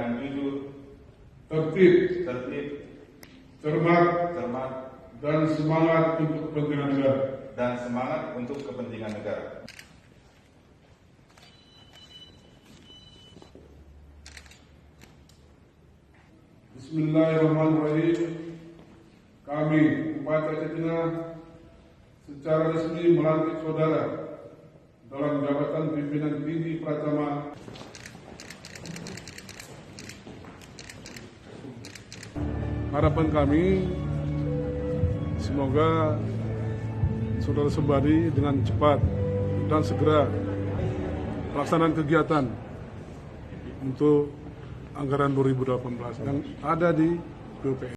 dengan jujur, tertib, cermat, dan semangat untuk kepentingan negara. Bismillahirrahmanirrahim. Kami, Bupati Aceh Tengah, secara resmi melantik saudara dalam jabatan pimpinan tinggi Pratama. Harapan kami, semoga saudara Sembari dengan cepat dan segera pelaksanaan kegiatan untuk anggaran 2018 yang ada di PUPR.